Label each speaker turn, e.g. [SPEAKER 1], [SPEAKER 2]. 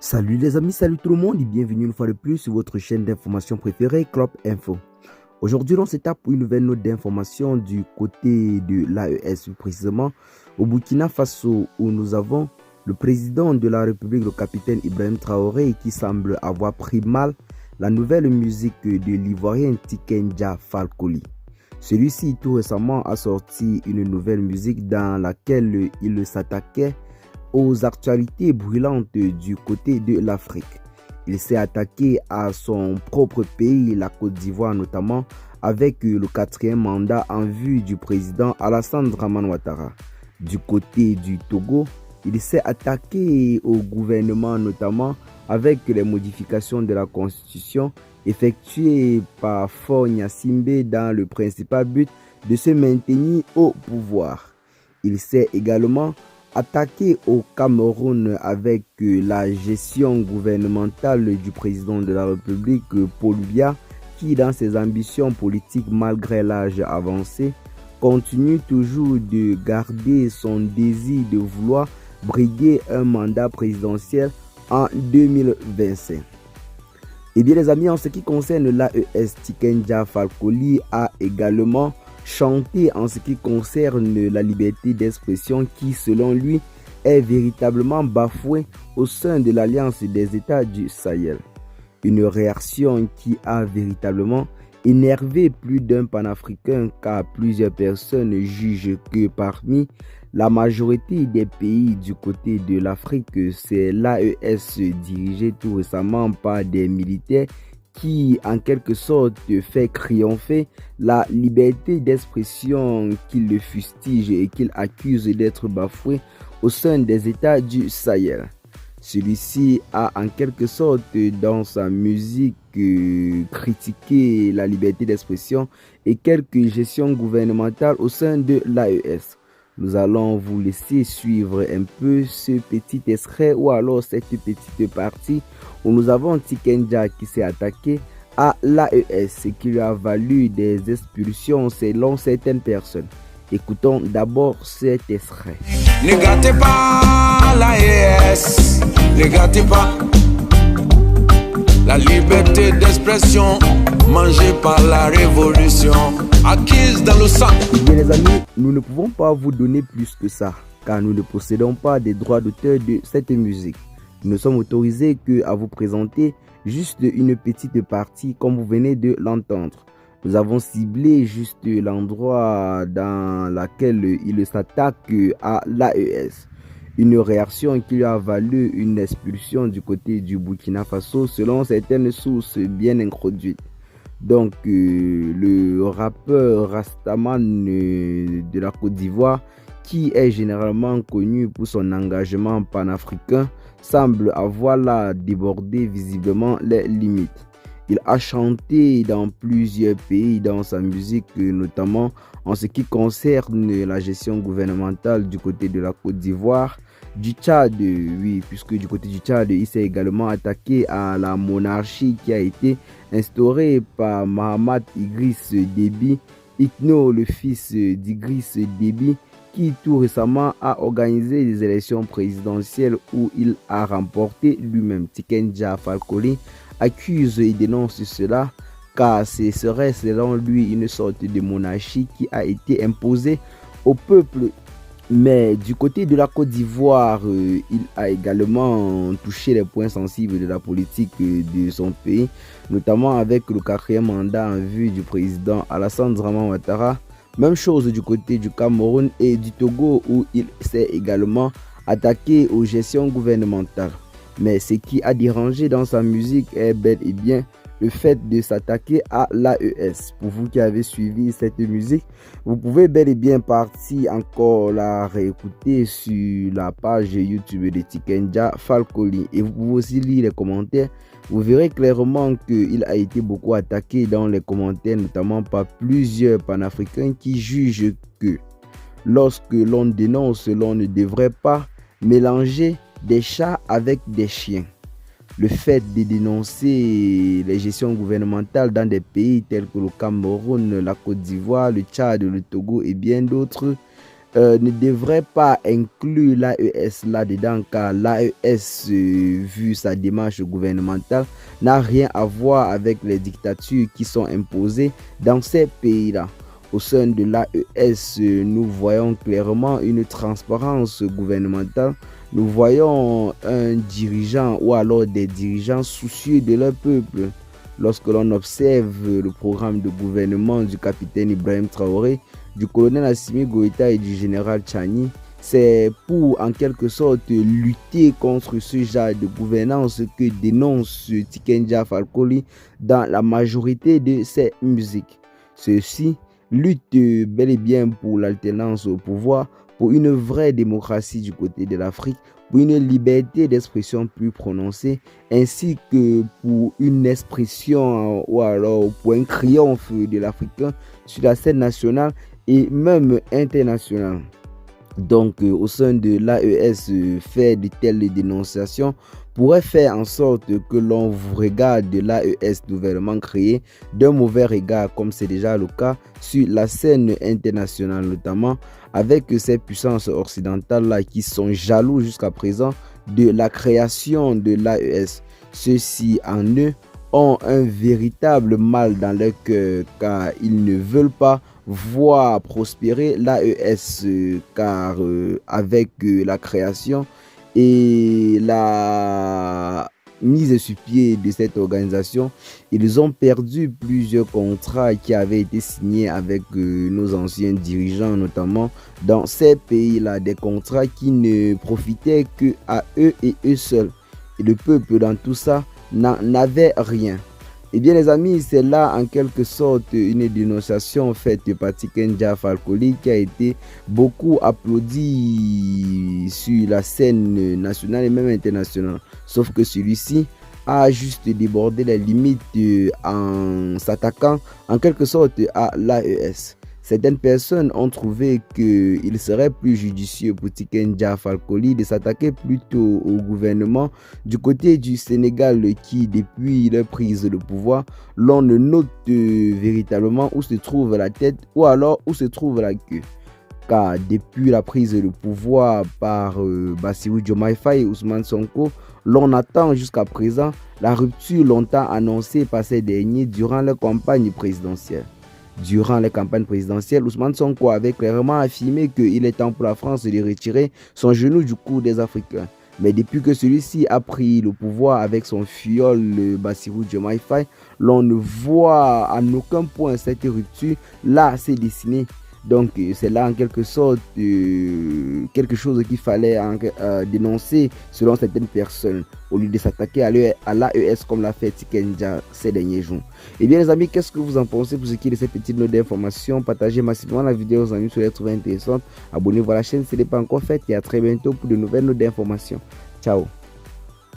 [SPEAKER 1] Salut les amis, salut tout le monde et bienvenue une fois de plus sur votre chaîne d'information préférée, Club Info. Aujourd'hui, on s'étape pour une nouvelle note d'information du côté de l'AES, précisément au Burkina Faso, où nous avons le président de la République, le capitaine Ibrahim Traoré, qui semble avoir pris mal la nouvelle musique de l'Ivoirien Tiken Jah Fakoly. Celui-ci, tout récemment, a sorti une nouvelle musique dans laquelle il s'attaquait aux actualités brûlantes du côté de l'Afrique. Il s'est attaqué à son propre pays, la Côte d'Ivoire notamment, avec le 4e mandat en vue du président Alassane Dramane Ouattara. Du côté du Togo, il s'est attaqué au gouvernement notamment avec les modifications de la constitution effectuées par Faure Gnassingbé dans le principal but de se maintenir au pouvoir. Il s'est également attaqué au Cameroun avec la gestion gouvernementale du président de la République, Paul Biya, qui dans ses ambitions politiques malgré l'âge avancé, continue toujours de garder son désir de vouloir briguer un mandat présidentiel en 2025. Et bien les amis, en ce qui concerne l'AES, Tiken Jah Fakoly a également chanté en ce qui concerne la liberté d'expression qui, selon lui, est véritablement bafouée au sein de l'Alliance des États du Sahel. Une réaction qui a véritablement énervé plus d'un panafricain car plusieurs personnes jugent que parmi la majorité des pays du côté de l'Afrique, c'est l'AES dirigé tout récemment par des militaires qui en quelque sorte fait triompher la liberté d'expression qu'il le fustige et qu'il accuse d'être bafouée au sein des États du Sahel. Celui-ci a en quelque sorte dans sa musique critiqué la liberté d'expression et quelques gestions gouvernementales au sein de l'AES. Nous allons vous laisser suivre un peu ce petit extrait ou alors cette petite partie où nous avons Tiken Jah qui s'est attaqué à l'AES, ce qui lui a valu des expulsions selon certaines personnes. Écoutons d'abord cet extrait.
[SPEAKER 2] Ne gâtez pas l'AES, ne gâtez pas la liberté d'expression mangée par la révolution, acquise dans le sang.
[SPEAKER 1] Eh bien les amis, nous ne pouvons pas vous donner plus que ça, car nous ne possédons pas des droits d'auteur de cette musique. Nous ne sommes autorisés qu'à vous présenter juste une petite partie comme vous venez de l'entendre. Nous avons ciblé juste l'endroit dans lequel il s'attaque à l'AES. Une réaction qui lui a valu une expulsion du côté du Burkina Faso selon certaines sources bien introduites. Donc le rappeur Rastaman de la Côte d'Ivoire, qui est généralement connu pour son engagement panafricain, semble avoir là débordé visiblement les limites. Il a chanté dans plusieurs pays dans sa musique, notamment en ce qui concerne la gestion gouvernementale du côté de la Côte d'Ivoire, du Tchad, oui, puisque du côté du Tchad, il s'est également attaqué à la monarchie qui a été instaurée par Mahamat Idriss Déby, Itno, le fils d'Idriss Déby, qui tout récemment a organisé des élections présidentielles où il a remporté lui-même. Tiken Jah Fakoly accuse et dénonce cela car ce serait selon lui une sorte de monarchie qui a été imposée au peuple. Mais du côté de la Côte d'Ivoire, il a également touché les points sensibles de la politique de son pays, notamment avec le 4e mandat en vue du président Alassane Dramane Ouattara. Même chose du côté du Cameroun et du Togo où il s'est également attaqué aux gestions gouvernementales. Mais ce qui a dérangé dans sa musique est bel et bien le fait de s'attaquer à l'AES. Pour vous qui avez suivi cette musique, vous pouvez bel et bien partir encore la réécouter sur la page YouTube de Tiken Jah Fakoly. Et vous pouvez aussi lire les commentaires. Vous verrez clairement qu'il a été beaucoup attaqué dans les commentaires, notamment par plusieurs panafricains qui jugent que lorsque l'on dénonce, l'on ne devrait pas mélanger des chats avec des chiens. Le fait de dénoncer les gestions gouvernementales dans des pays tels que le Cameroun, la Côte d'Ivoire, le Tchad, le Togo et bien d'autres ne devrait pas inclure l'AES là-dedans, car l'AES, vu sa démarche gouvernementale, n'a rien à voir avec les dictatures qui sont imposées dans ces pays-là. Au sein de l'AES, nous voyons clairement une transparence gouvernementale. Nous voyons un dirigeant ou alors des dirigeants soucieux de leur peuple. Lorsque l'on observe le programme de gouvernement du capitaine Ibrahim Traoré, du colonel Assimi Goïta et du général Tchani, c'est pour en quelque sorte lutter contre ce genre de gouvernance que dénonce Tiken Jah Fakoly dans la majorité de ses musiques. Ceux-ci luttent bel et bien pour l'alternance au pouvoir, pour une vraie démocratie du côté de l'Afrique, pour une liberté d'expression plus prononcée, ainsi que pour une expression ou alors pour un triomphe de l'Africain sur la scène nationale et même internationale. Donc, au sein de l'AES, faire de telles dénonciations pourrait faire en sorte que l'on regarde l'AES nouvellement créé d'un mauvais regard, comme c'est déjà le cas sur la scène internationale, notamment avec ces puissances occidentales-là qui sont jaloux jusqu'à présent de la création de l'AES. Ceux-ci en eux ont un véritable mal dans leur cœur, car ils ne veulent pas voir prospérer l'AES, car avec la création et la mise sur pied de cette organisation, ils ont perdu plusieurs contrats qui avaient été signés avec nos anciens dirigeants, notamment dans ces pays-là, des contrats qui ne profitaient que à eux et eux seuls. Et le peuple dans tout ça n'en avait rien. Eh bien les amis, c'est là en quelque sorte une dénonciation faite par Tiken Jah Fakoly qui a été beaucoup applaudi sur la scène nationale et même internationale. Sauf que celui-ci a juste débordé les limites en s'attaquant en quelque sorte à l'AES. Certaines personnes ont trouvé qu'il serait plus judicieux pour Tiken Jah Fakoly de s'attaquer plutôt au gouvernement du côté du Sénégal qui, depuis leur prise de pouvoir, l'on ne note véritablement où se trouve la tête ou alors où se trouve la queue. Car depuis la prise de pouvoir par Bassirou Diomaye Faye et Ousmane Sonko, l'on attend jusqu'à présent la rupture longtemps annoncée par ces derniers durant leur campagne présidentielle. Durant les campagnes présidentielles, Ousmane Sonko avait clairement affirmé qu'il est temps pour la France de retirer son genou du cou des Africains. Mais depuis que celui-ci a pris le pouvoir avec son fiole Bassirou Diomaye Faye, l'on ne voit à aucun point cette rupture là s'est dessinée. Donc c'est là en quelque sorte quelque chose qu'il fallait dénoncer selon certaines personnes au lieu de s'attaquer à l'AES comme l'a fait Tiken Jah ces derniers jours. Et bien les amis, qu'est-ce que vous en pensez pour ce qui est de cette petite note d'information? Partagez massivement la vidéo aux amis si vous la trouvez intéressante. Abonnez-vous à la chaîne si ce n'est pas encore fait et à très bientôt pour de nouvelles notes d'information. Ciao.